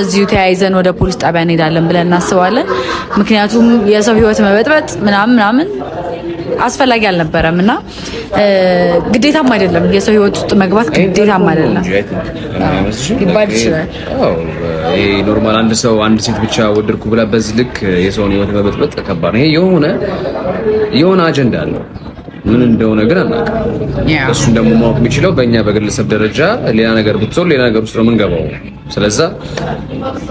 እዚሁ ተያይዘን ወደ ፖሊስ ጣቢያ እንሄዳለን ብለን እናስባለን። ምክንያቱም የሰው ህይወት መበጥበጥ ምናምን አስፈላጊ አልነበረም እና ግዴታም አይደለም። የሰው ህይወት ውስጥ መግባት ግዴታም አይደለም ይባል ይችላል። ይሄ ኖርማል አንድ ሰው አንድ ሴት ብቻ ወደድኩ ብላ በዚህ ልክ የሰውን ህይወት መበጥበጥ ከባድ ነው። ይሄ የሆነ አጀንዳ አለው። ምን እንደሆነ ግን አናውቅም። እሱን ደግሞ ማወቅ የሚችለው በእኛ በግለሰብ ደረጃ ሌላ ነገር ብትሆን ሌላ ነገር ውስጥ ነው የምንገባው። ስለዛ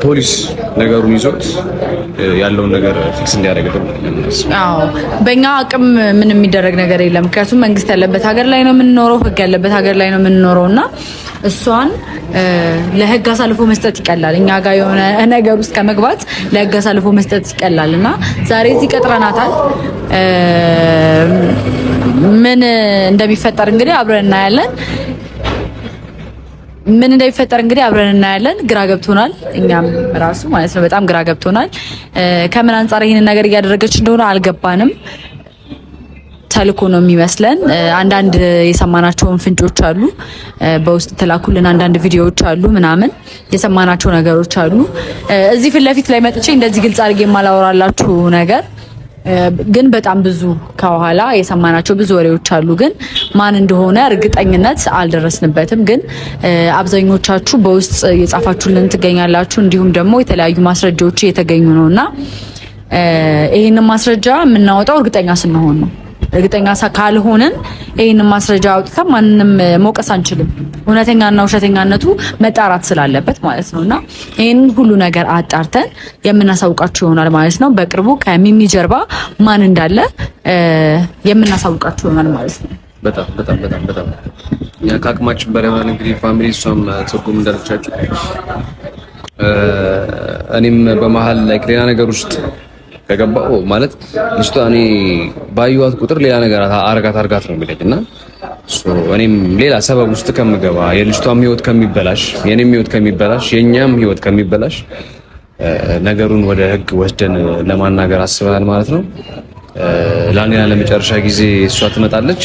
ፖሊስ ነገሩን ይዞት ያለውን ነገር ፊክስ እንዲያደርግልን። አዎ በእኛ አቅም ምንም የሚደረግ ነገር የለም። ምክንያቱም መንግስት ያለበት ሀገር ላይ ነው የምንኖረው፣ ህግ ያለበት ሀገር ላይ ነው የምንኖረው እና እሷን ለህግ አሳልፎ መስጠት ይቀላል። እኛ ጋር የሆነ ነገር ውስጥ ከመግባት ለህግ አሳልፎ መስጠት ይቀላል እና ዛሬ እዚህ ቀጥረናታል። ምን እንደሚፈጠር እንግዲህ አብረን እናያለን። ግራ ገብቶናል፣ እኛም ራሱ ማለት ነው በጣም ግራ ገብቶናል። ከምን አንፃር ይሄንን ነገር እያደረገች እንደሆነ አልገባንም። ተልኮ ነው የሚመስለን። አንዳንድ የሰማናቸውን ፍንጮች አሉ፣ በውስጥ ተላኩልን አንዳንድ ቪዲዮዎች አሉ ምናምን የሰማናቸው ነገሮች አሉ። እዚህ ፊት ለፊት ላይ መጥቼ እንደዚህ ግልጽ አድርጌ የማላወራላችሁ ነገር ግን በጣም ብዙ ከኋላ የሰማናቸው ብዙ ወሬዎች አሉ። ግን ማን እንደሆነ እርግጠኝነት አልደረስንበትም። ግን አብዛኞቻችሁ በውስጥ የጻፋችሁልን ትገኛላችሁ። እንዲሁም ደግሞ የተለያዩ ማስረጃዎች እየተገኙ ነውና ይሄንን ማስረጃ የምናወጣው እርግጠኛ ስንሆን ነው። እርግጠኛ ካልሆንን ይሄንን ማስረጃ አውጥተን ማንንም መውቀስ አንችልም። እውነተኛና ውሸተኛነቱ መጣራት ስላለበት ማለት ነውና ይሄንን ሁሉ ነገር አጣርተን የምናሳውቃችሁ ይሆናል ማለት ነው። በቅርቡ ከሚሚ ጀርባ ማን እንዳለ የምናሳውቃችሁ ይሆናል ማለት ነው። በጣም ያ ከአቅማችን በላይ ማለት እንግዲህ ፋሚሊ እሷም ትርጉም እንዳለቻችሁ እኔም በመሀል ላይ ሌላ ነገር ውስጥ ከገባው ማለት ልጅቷ እኔ ባዩዋት ቁጥር ሌላ ነገር አርጋት ነው የሚለኝና እኔም ሌላ ሰበብ ውስጥ ከምገባ የልጅቷም ህይወት ከሚበላሽ የኔም ህይወት ከሚበላሽ የኛም ህይወት ከሚበላሽ ነገሩን ወደ ህግ ወስደን ለማናገር አስበናል ማለት ነው። ለአንዴና ለመጨረሻ ጊዜ እሷ ትመጣለች።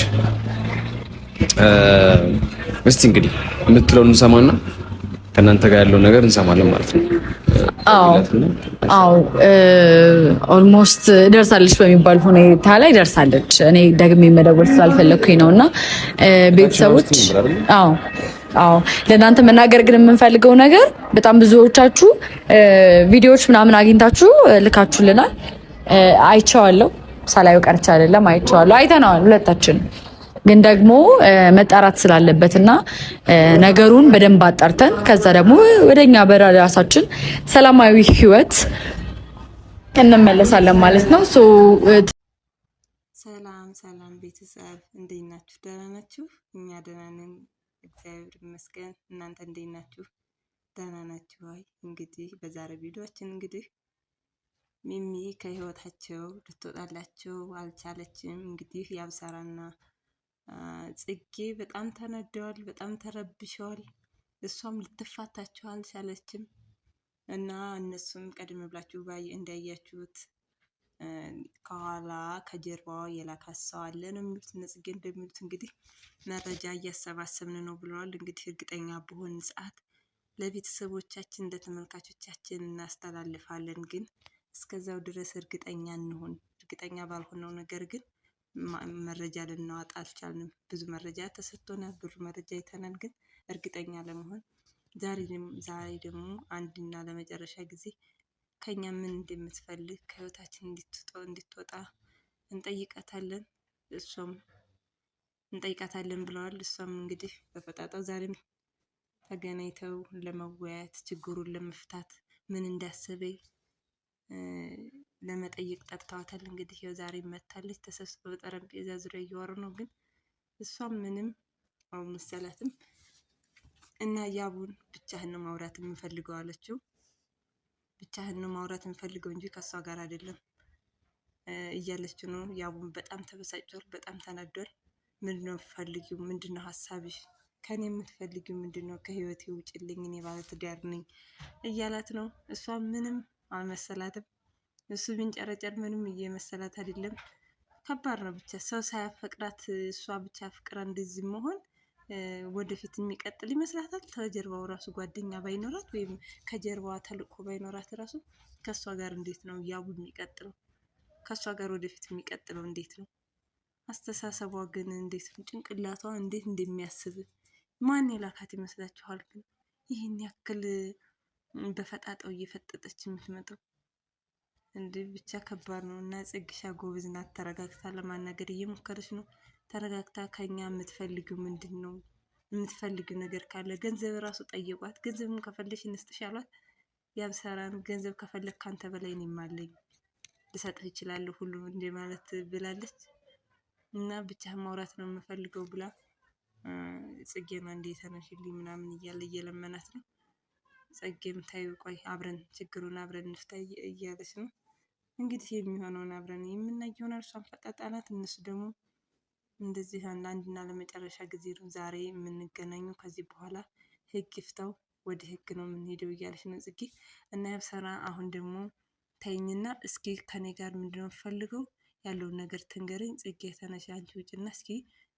እስቲ እንግዲህ የምትለውን እንሰማና ከእናንተ ጋር ያለውን ነገር እንሰማለን ማለት ነው። ኦልሞስት ደርሳለች በሚባል ሁኔታ ላይ ደርሳለች። እኔ ደግሜ መደወል ስላልፈለኩኝ ነውና ቤተሰቦች ለእናንተ መናገር ግን የምንፈልገው ነገር በጣም ብዙዎቻችሁ ቪዲዮዎች ምናምን አግኝታችሁ ልካችሁልናል። አይቼዋለሁ፣ ሳላየው ቀርቼ አይደለም፣ አይቼዋለሁ፣ አይተናል ሁለታችን። ግን ደግሞ መጣራት ስላለበትና ነገሩን በደንብ አጣርተን ከዛ ደግሞ ወደኛ በራሳችን ሰላማዊ ህይወት እንመለሳለን ማለት ነው። ሰላም ቤተሰብ እንዴት ናችሁ? ደህና ናችሁ? እኛ ደህና ነን፣ እግዚአብሔር ይመስገን። እናንተ እንዴት ናችሁ? ደህና ናችሁ? እንግዲህ በዛሬ ቪዲዮአችን እንግዲህ ሚሚ ከህይወታቸው ልትወጣላቸው አልቻለችም። እንግዲህ ያብሰራና ጽጌ በጣም ተነደዋል፣ በጣም ተረብሸዋል። እሷም ልትፋታቸው አልቻለችም እና እነሱም ቀድም ብላችሁ እንዳያችሁት ከኋላ ከጀርባዋ የላካት ሰው አለ ነው የሚሉት። ጽጌ እንደሚሉት እንግዲህ መረጃ እያሰባሰብን ነው ብለዋል። እንግዲህ እርግጠኛ በሆን ሰዓት ለቤተሰቦቻችን ለተመልካቾቻችን እናስተላልፋለን። ግን እስከዛው ድረስ እርግጠኛ እንሆን። እርግጠኛ ባልሆነው ነገር ግን መረጃ ልናወጣ አልቻልንም። ብዙ መረጃ ተሰጥቶናል፣ ብዙ መረጃ አይተናል። ግን እርግጠኛ ለመሆን ዛሬ ደግሞ አንድና ለመጨረሻ ጊዜ ከኛ ምን እንደምትፈልግ ከህይወታችን እንድትወጣ እንጠይቃታለን ብለዋል። እሷም እንግዲህ በፈጣጣው ዛሬም ተገናኝተው ለመወያየት ችግሩን ለመፍታት ምን እንዳሰበኝ ለመጠየቅ ጠርተዋታል። እንግዲህ ያው ዛሬ መታለች። ተሰብስበው በጠረጴዛ ዙሪያ እያወሩ ነው። ግን እሷም ምንም አልመሰላትም እና ያቡን ብቻህን ነው ማውራት የምፈልገው አለችው። ብቻህን ነው ማውራት የምፈልገው እንጂ ከሷ ጋር አይደለም እያለች ነው። ያቡን በጣም ተበሳጭቷል፣ በጣም ተናዷል። ምንድነው የምትፈልጊው? ምንድነው ሀሳብሽ? ከኔ የምትፈልጊው ምንድነው? ከህይወቴ ውጭልኝ፣ እኔ ባለትዳር ነኝ እያላት ነው። እሷ ምንም አልመሰላትም። እሱ ቢንጨረጨር ምንም እየመሰላት አይደለም። ከባድ ነው ብቻ ሰው ሳያፈቅራት እሷ ብቻ ፍቅራ እንደዚህ መሆን ወደፊት የሚቀጥል ይመስላታል? ከጀርባው ራሱ ጓደኛ ባይኖራት ወይም ከጀርባዋ ተልእኮ ባይኖራት ራሱ ከሷ ጋር እንዴት ነው ያቡ የሚቀጥለው? ከሷ ጋር ወደፊት የሚቀጥለው እንዴት ነው? አስተሳሰቧ ግን እንዴት ነው? ጭንቅላቷ እንዴት እንደሚያስብ ማን የላካት ይመስላችኋል? ግን ይህን ያክል በፈጣጣው እየፈጠጠች የምትመጣው እንዴ! ብቻ ከባድ ነው። እና ጽግሻ ጎበዝ ናት። ተረጋግታ ለማናገር እየሞከረች ነው። ተረጋግታ ከኛ የምትፈልጊው ምንድን ነው? የምትፈልጊው ነገር ካለ ገንዘብ ራሱ ጠየቋት። ገንዘብም ከፈለሽ እንስጥሽ አሏት። ያብሰራን ገንዘብ ከፈለግ ካንተ በላይ እኔም አለኝ ልሰጥህ እችላለሁ ሁሉ እንደ ማለት ብላለች። እና ብቻ ማውራት ነው የምፈልገው ብላ ጽጌማ እንደ ተነሽልኝ ምናምን እያለ እየለመናት ነው። ጽጌም ታዩ ቆይ አብረን ችግሩን አብረን እንፍታ እያለች ነው። እንግዲህ የሚሆነውን አብረን የምናይ ይሆናል። እሷን ፈጣጣናት፣ እነሱ ደግሞ እንደዚህ አንድና ለመጨረሻ ጊዜ ነው ዛሬ የምንገናኘው። ከዚህ በኋላ ህግ ይፍታው፣ ወደ ህግ ነው የምንሄደው እያለች ነው ጽጌ። እና ያብሰራ አሁን ደግሞ ታይኝና እስኪ ከኔ ጋር ምንድነው ፈልገው ያለውን ነገር ትንገረኝ ጽጌ፣ ተነሽ አንቺ ውጭና እስኪ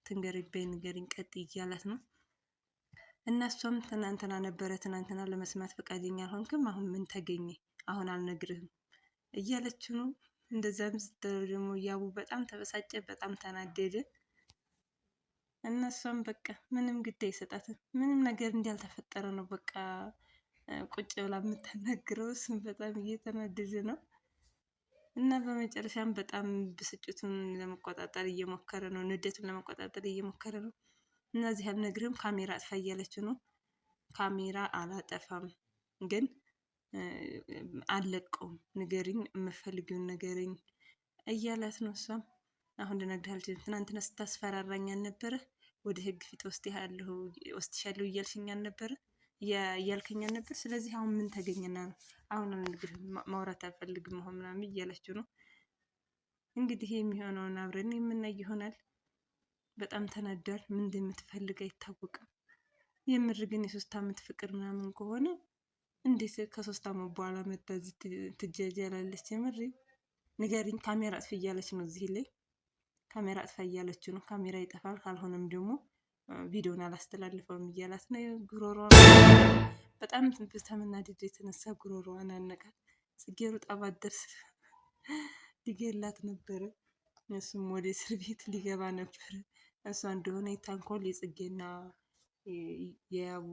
ትንገረኝ በይ ንገረኝ ቀጥ እያላት ነው። እና እሷም ትናንትና ለመስማት ፈቃደኛ አልሆንክም፣ አሁን ምን ተገኘ? አሁን አልነግርህም እያለችው ነው። እንደዛም ስትለው ደግሞ ያቡ በጣም ተበሳጨ፣ በጣም ተናደደ። እነሷም በቃ ምንም ግድ አይሰጣትም፣ ምንም ነገር እንዳልተፈጠረ ነው በቃ ቁጭ ብላ የምትናገረው። እሱም በጣም እየተናደደ ነው። እና በመጨረሻም በጣም ብስጭቱን ለመቆጣጠር እየሞከረ ነው፣ ንዴቱን ለመቆጣጠር እየሞከረ ነው። እነዚህ አልነግርህም ካሜራ አጥፋ እያለችው ነው። ካሜራ አላጠፋም ግን አለቀውም፣ ንገሪኝ፣ የምፈልጊውን ንገሪኝ እያላት ነው። እሷም አሁን ልነግርህ አልችልም፣ ትናንትና ስታስፈራራኝ አልነበረ? ወደ ህግ ፊት ወስድሻለሁ እያልሽኝ አልነበረ? እያልከኝ አልነበር? ስለዚህ አሁን ምን ተገኘና ነው? አሁን አልነግርህም፣ ማውራት አልፈልግም አሁን ምናምን እያለችው ነው። እንግዲህ የሚሆነውን አብረን የምናይ ይሆናል። በጣም ተናዷል። ምን እንደምትፈልግ አይታወቅም። የምር ግን የ3 ዓመት ፍቅር ምናምን ከሆነ እንዴት ከ3 ዓመት በኋላ መታ ትጃጃላለች? የምር ንገሪኝ፣ ካሜራ አጥፊ እያለች ነው። እዚህ ላይ ካሜራ አጥፋ እያለችው ነው። ካሜራ ይጠፋል፣ ካልሆነም ደግሞ ቪዲዮን አላስተላልፈውም እያላት ነው። ጉሮሮዋን በጣም በተመናደድ የተነሳ ጉሮሮዋን አነቃት። ጽጌ ሩጣ ባትደርስ ሊገላት ነበረ። እሱም ወደ እስር ቤት ሊገባ ነበረ። እሷ እንደሆነ የታንኮል የጽጌና የያቡ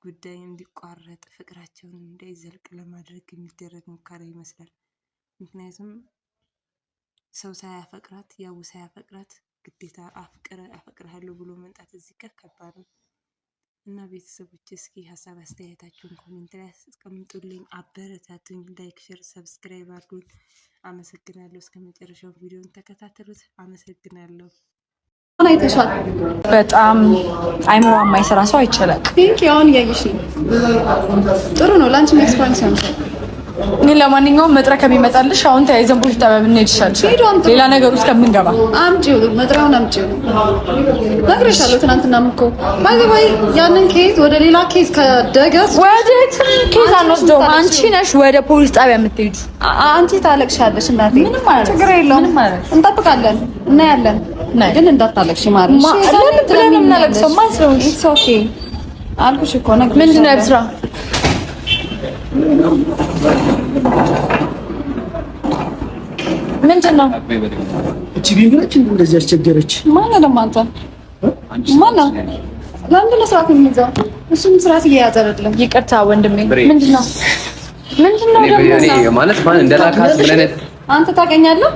ጉዳይ እንዲቋረጥ ፍቅራቸውን እንዳይዘልቅ ለማድረግ የሚደረግ ሙከራ ይመስላል። ምክንያቱም ሰው ሳያፈቅራት ያቡ ሳያፈቅራት ግዴታ አፈቅርሃለሁ ብሎ መምጣት እዚህ ጋር ከባድ ነው። እና ቤተሰቦች እስኪ ሀሳብ አስተያየታችሁን ኮሜንት ላይ አስቀምጡልኝ፣ አበረታቱኝ፣ ላይክ፣ ሼር፣ ሰብስክራይብ አድርጉኝ። አመሰግናለሁ። እስከ መጨረሻው ቪዲዮን ተከታተሉት። አመሰግናለሁ። አይተሻል። በጣም አይምሮ የማይሰራ ሰው አይቻላል። ቲንክ ያውን እያየሽ ነው። ጥሩ ነው ላንቺ ኤክስፒሪየንስ ነው። ግን ለማንኛውም መጥሪያ ከሚመጣልሽ አሁን ተያይዘን ፖሊስ ጣቢያ ብንሄድ ይሻላል። ሌላ ነገር ውስጥ ከምንገባ አምጪው፣ መጥሪያውን አምጪው። ነግሬሻለሁ ትናንትናም እኮ ባይ ያንን ኬዝ ወደ ሌላ ኬዝ ከደገስ ወደ ኬዝ አንወስደውም። አንቺ ነሽ ወደ ፖሊስ ጣቢያ የምትሄዱ። አንቺ ታለቅሻለሽ እናቴ። ምንም ማለት ችግር የለውም፣ እንጠብቃለን፣ እናያለን። ግን እንዳታለቅሽ ማለት ነው። ለምን ብለን እናለቅሰው? ማን ስለሆንሽ? ኢትስ ኦኬ አልኩሽ እኮ ነው። ምንድን ነው ያብስራ? ምንድን ነው እቺ ቢቢነች እንደዚህ ያስቸገረች? ማን ነው አንተ? ማን ነው? ለምን ነው ስራት የሚይዘው? እሱም ስራት እየያዘ አይደለም። ይቅርታ ወንድሜ። ምንድን ነው ደግሞ ማለት ማን እንደላካት ብለነት አንተ ታውቀኛለህ?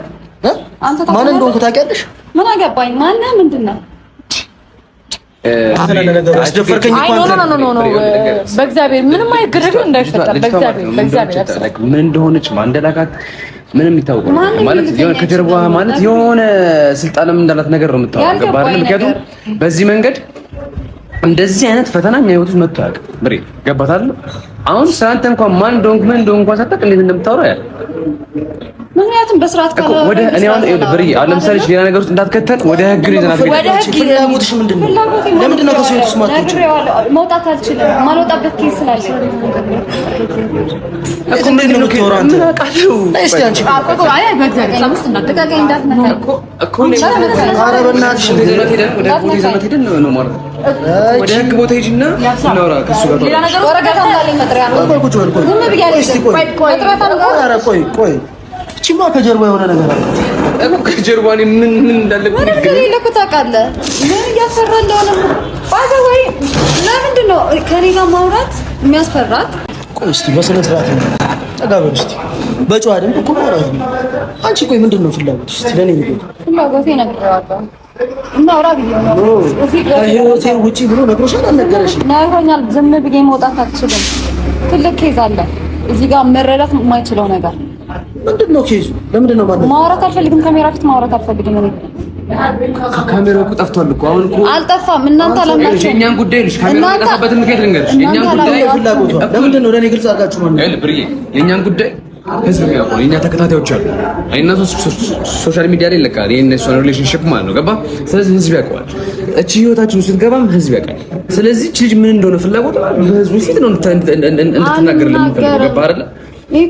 ማን እንደሆንኩ ታውቂያለሽ? ምን አገባኝ? ማን ነው? ምንድን ነው አስደፈርከኝ እኮ ኖ በእግዚአብሔር ምንም አይግርግር እንዳይፈጠር በእግዚአብሔር ምን እንደሆነች ማን እንደላካት ምንም ይታወቅ ማለት የሆነ ከጀርባዋ ማለት የሆነ ስልጣንም እንዳላት ነገር ነው የምታወቀው። ገባ አይደል? ምክንያቱም በዚህ መንገድ እንደዚህ አይነት ፈተና የሚያዩት መጥቶ ያውቅ ብሬ ገባታል። አሁን ሳንተ እንኳን ማን እንደሆንክ ምን እንደሆንክ እንኳን ሳታውቅ እንዴት እንደምታወራ ያ ምክንያቱም በስርዓት ካለ ወደ እኔ አሁን ብሪ አሁን ለምሳሌ ሌላ ነገር ውስጥ እንዳትከተል ወደ ህግ ይዘናት ወደ ህግ ፍላጎትሽ ምንድነው? ለምንድን ነው ከሰው ተስማጥተሽ መውጣት አልችልም ማልወጣበት ኬስ ስላለ እኮ ምንድን ነው ተወራንተ እስቲ አንቺ አይ በእግዚአብሔር ሰምስት እንዳትቀቀኝ እንዳትነካ እኮ ኧረ በእናትሽ ወደ ሄደን ነው ማለት ወደ ህግ ቦታ ሂጂና እናውራ ከሱ ጋር ሌላ ነገር ወረቀት እንዳለኝ መጥሪያ ነው ቁጭ በል ቆይ ዝም ብያለሁ ኧረ ቆይ እቺማ ከጀርባ የሆነ ነገር አለ እኮ ከጀርባ ምን እንዳለብኝ ግን ይልኩ ታውቃለህ ምን እያሰራ እንደሆነ ባይዘወይ ለምንድን ነው ከኔ ጋር ማውራት የሚያስፈራት? ቆይ እስቲ በስነ ስርዓት ተጋበሩ እስቲ በጨዋ ድምፅ እኮ ማውራት ነው። አንቺ ቆይ ምንድን ነው ፍላጎትሽ? እስቲ ለኔ ንገሪኝ። ፍላጎቴ ነግሬዋለሁ እና አውራ ብዬሽ ነው ከህይወቴ ውጪ ብሎ ነግሮሻል? አልነገረሽም? ነግሮኛል። ዝም ብዬ መውጣት አልችልም። ትልቅ ኬዝ አለ እዚህ ጋር መረዳት የማይችለው ነገር ምንድነው ኬዙ? ለምንድን ነው ማለት ማውራት አልፈልግም። ካሜራ ፊት ማውራት አልፈልግም። እኔ ካሜራው እኮ ጠፍቷል እኮ አሁን እኮ አልጠፋም። እናንተ አላምናችሁ። የእኛን ጉዳይ ልጅ ካሜራው የጠፋበትን ምክንያት ልንገርሽ። የእኛን ጉዳይ ፍላጎቷ ለምንድን ነው ለኔ ግልጽ አድርጋችሁ ማለት ነው? ብርዬ የእኛን ጉዳይ ህዝብ ያውቀው የእኛ ተከታታዮች አሉ። አይና ሶሻል ሚዲያ ላይ ይለቃል የእነሱ ሪሌሽንሺፕ ማለት ነው። ገባ? ስለዚህ ህዝብ ያውቀዋል። እቺ ህይወታችን ውስጥ ስትገባም ህዝብ ያውቃል። ስለዚህ እቺ ልጅ ምን እንደሆነ ፍላጎቷ በህዝቡ ፊት ነው እንድትናገር ለምንፈልገው። ገባ አይደል?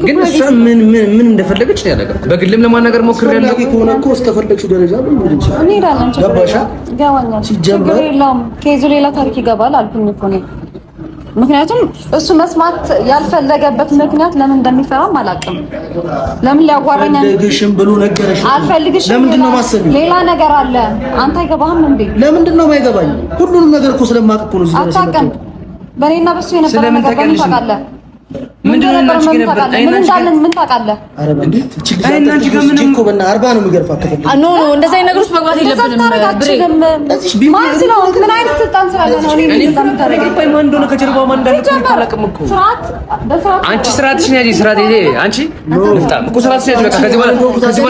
ግን እሷ ምን እንደፈለገች ነው ያደረገው። በግልም ለማናገር ሞክሬያለሁ። ፈላጊ ከሆነ እኮ እስከፈለግሽው ደረጃ ምን ይችላል? እንሄዳለን። ገባሻ? ይገባኛል። ሲጀመር ችግር የለውም። ኬዙ ሌላ ታሪክ ይገባል አልኩኝ እኮ እኔ። ምክንያቱም እሱ መስማት ያልፈለገበት ምክንያት ለምን እንደሚፈራም አላውቅም። ለምን ሊያዋራኝ አልፈልግሽም ብሎ ነገረሽ? አልፈልግሽም። ለምንድን ነው ማሰብ? ሌላ ነገር አለ። አንተ አይገባህም እንዴ? ለምንድን ነው የማይገባኝ? ሁሉንም ነገር እኮ ስለማውቅ እኮ ነው እዚህ ድረስ አታውቅም። በእኔና በሱ የነበረ ነገር በምን ታውቃለህ? ምንድነው እናንቺ ግን ነበር ምን እንዳለን ምን ታውቃለህ? ኧረ እንዴት እቺ ልጅ እናንቺ ጋር ምን እኮ በእና 40 ነው የሚገርፋት ከፈለግሽ ኖ እንደዛ አይነት ነገር ውስጥ መግባት የለብንም። ማን ስለሆንክ ምን አይነት ስልጣን ስላለ ነው እኔ የምታደርገው? ቆይ ማን እንደሆነ ከጀርባው ማን እንዳለ እኮ አላውቅም እኮ። አንቺ ስርዓትሽን ያዢ። ስርዓት ይሄ አንቺ ልፍታም እኮ ስርዓትሽን ያዢ። በቃ ከዚህ በኋላ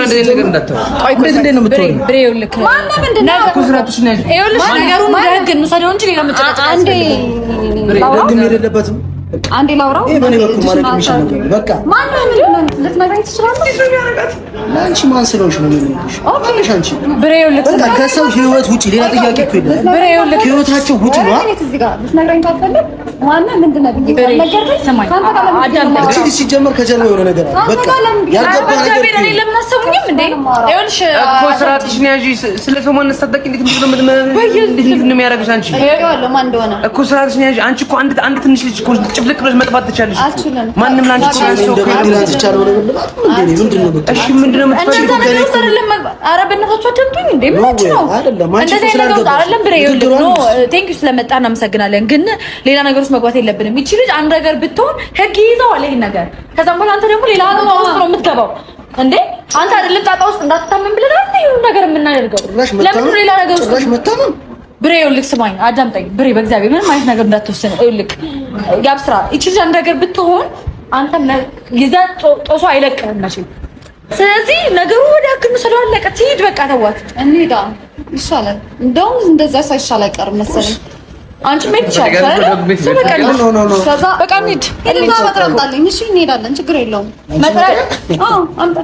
እንደዚህ ነገር እንዳታወራ። ቆይ እንዴት ነው የምትሆነው? ብሬ ይኸውልህ ማን ምንድን ነው እኮ ስርዓትሽን ያዢ። ይኸውልሽ ነገሩን በህግ እንውሰደው እንጂ ሌላ መጨቃጨቅ አንዴ ደግም የሌለበትም አንዴ ላውራው ይሄ በኔ በኩል ማለት የሚችል ነገር በቃ ማን ነው ልትነግረኝ ትችላለህ? ለአንቺ ማን ስለሆንሽ ነው የሚልሽ? ኦኬ አንቺ ብሬ ይኸውልህ በቃ ከሰው ህይወት ውጪ ሌላ ጥያቄ እኮ የለም። ብሬ ይኸውልህ ህይወታቸው ውጪ ነው። እዚህ ጋር ልትነግረኝ ካልፈለግ ማን ምንድን ነው ነገርኩኝ። ሰማኝ ካንተ ጋር ለምን እቺ ልጅ ሲጀመር ከጀርባ የሆነ ነገር አለ። በቃ ያልገባ ነገር እኔ ለምን አሰቡኝም እንዴ? ይኸውልሽ እኮ ስርዓትሽን ያዢ። ስለ ሰው ማንነት ሳትጠቂ እንዴት ነው የሚያደርግሽ? አንቺ ይኸውልህ ማን እንደሆነ እኮ ስርዓትሽን ያዢ። አንቺ እኮ አንድ ትንሽ ልጅ እኮ ጭፍልቅ ብለሽ መጥፋት ትችያለሽ። አልችልም። ማንንም ላንቺ እኮ ያንቺ ሰው እንደምንላት ይቻላል ነው ልባት እንዴ? ምንድነው የምትለው? እሺ ምንድነው የምትፈልጊው? ኧረ በእናታችሁ አትምጡኝ እንዴ! ምናችሁ ነው? እንደዚህ አይነት ነገር አይደለም። ብሬ ይኸውልህ ኖ ቴንክ ዩ ስለመጣ እናመሰግናለን፣ ግን ሌላ ነገር ውስጥ መግባት የለብንም። ይቺ ልጅ አንድ ነገር ብትሆን ህግ ይዘዋል ይሄን ነገር። ከዛም በኋላ አንተ ደግሞ ሌላ ጣጣ ውስጥ ነው የምትገባው እንዴ? አንተ አይደለም ጣጣ ውስጥ እንዳትታመም ብለን አይደል ይሄን ነገር የምናደርገው? ለምን ሌላ ነገር ውስጥ መታመም? ብሬ ይኸውልህ ስማኝ፣ አዳምጠኝ ብሬ፣ በእግዚአብሔር ምንም አይነት ነገር እንዳትወስን። ይኸውልህ ያብስራ፣ ይቺ ልጅ አንድ ነገር ብትሆን አንተም ይዘህ ጦሶ አይለቅህም መቼም። ስለዚህ ነገሩ ወደ ህግ እንውሰደው፣ አለቀ። ትሂድ በቃ ተዋት። እንሂዳ ይሻላል። እንደውም እንደዛ ሳይሻል አይቀርም መሰለኝ። አንቺ ሜት ይሻላል አይደል? በቃ እንሂድ። እዛ መጥራት አለኝ። እሺ እንሄዳለን፣ ችግር የለውም። መጥራት አምጣ።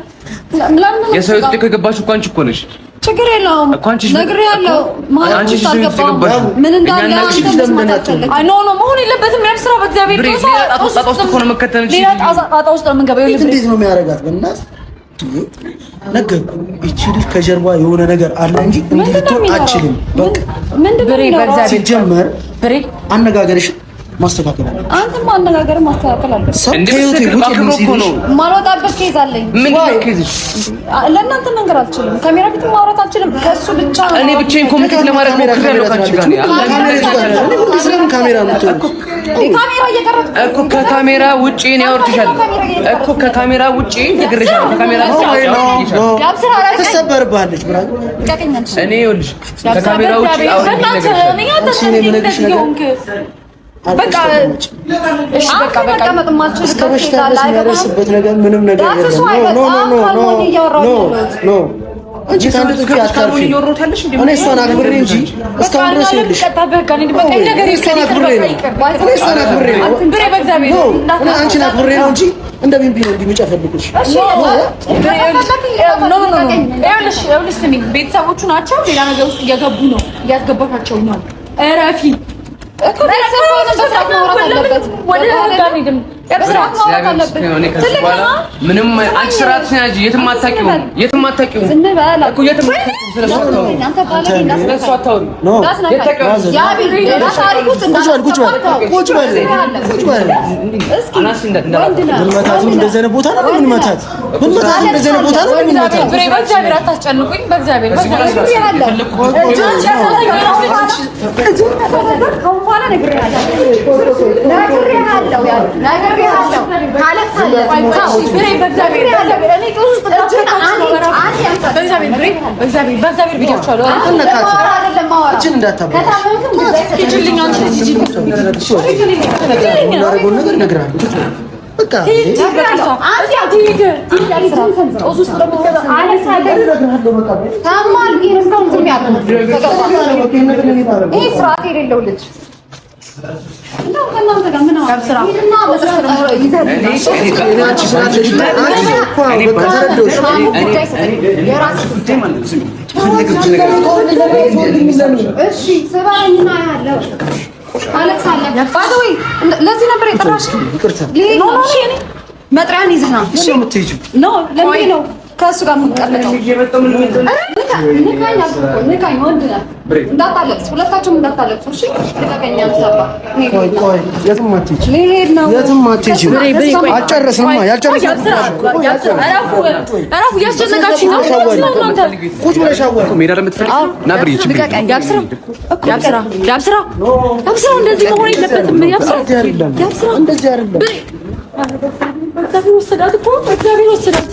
የሰው ህይወት እኮ የገባሽው እኮ አንቺ እኮ ነሽ። ችግር የለውም። ነግሬሃለሁ። አንቺ አልገባም ምን እንዳለ አንተ መስማት አትፈልግም። አይ ኖ መሆን የለበትም። ያብ ስራ በእግዚአብሔር ጦሳ ጣጣ ውስጥ እኮ ነው መከተል እንጂ ሌላ ጣጣ ውስጥ ነው የምንገባው። ይኸውልህ እንዴት ነው የሚያደርጋት? በእናትህ ነገርኩህ። ይቺ ልጅ ከጀርባ የሆነ ነገር አለ እንጂ እንዲህ ልትሆን አትችልም። በቃ ብሬ በእግዚአብሔር ሲጀመር ብሬ አነጋገርሽ ማስተካከል አለ። አንተም አነጋገር ማስተካከል አለ። ሰው ከህይወቴ ውጪ ነው ማልወጣበት ኬዝ አለኝ። ምን ነው ኬዝሽ? ለእናንተ መንገር አልችልም። ካሜራ ፊት ማውራት አልችልም። ከሱ ብቻ እኔ ብቻዬን ኮሚኒኬት ለማድረግ ሞክሬያለሁ ካንቺ ጋር ካሜራ ነው ካሜራ እየቀረጥኩ እኮ ከካሜራ ውጪ ነው ያወርድሻለሁ እኮ ከካሜራ ውጪ ነግሬሻለሁ። ከካሜራ ውጪ ትሰበርብሃለች ብራ እኔ ይኸውልሽ ከካሜራ ውጪ በቃ እሺ በቃ እስከ በሽታ የሚያደርስበት ነገር ምንም ነገር የለም። ኖ አንቺ ካንተ ጥፊ አታርፊ። እኔ እሷን አክብሬ እንጂ እስካሁን ድረስ ይልሽ አንቺን አክብሬ ነው እንጂ እንደ ቢንቢ ነው እንደሚጨፈልኩሽ። ቤተሰቦቹ ናቸው ሌላ ነገር ውስጥ እየገቡ ነው፣ እያስገባታቸው ነው። እረፊ እኮ ቤተሰብ ነው መስራት ማውራት አለበት። ወደ ጋር ሄድም ያብስራት ማውራት አለበት። ምንም አንቺ ስራትሽ ነጂ የትም አታውቂው እኮ የትም ስለሷታው ለዚህ ነበር የጠራሽ። መጥሪያን ይዘና እሺ ነው ለምን ነው ከእሱ ጋር የምትቀመጠው? ንካኝ ወንድ ነህ እንዳታለቅስ፣ ሁለታችሁም እንዳታለቅሱ እሺ። ልቀቀኝ አልሰባ ቆይ የትም አትሄጂ፣ ልሄድ ነው የትም አትሄጂ። አልጨረስንማ ያልጨረስን እረፉ። እያስጨነቃችኝ ነው። ቁጭ ብለሽ አወራሁ ሜዳ ለምትፈልጊ ና ብሬ እቺ ያብስራ እንደዚህ መሆን የለበትም። ያብስራ እንደዚህ አይደለም። እግዚአብሔር ወሰዳት እኮ እግዚአብሔር ወሰዳት።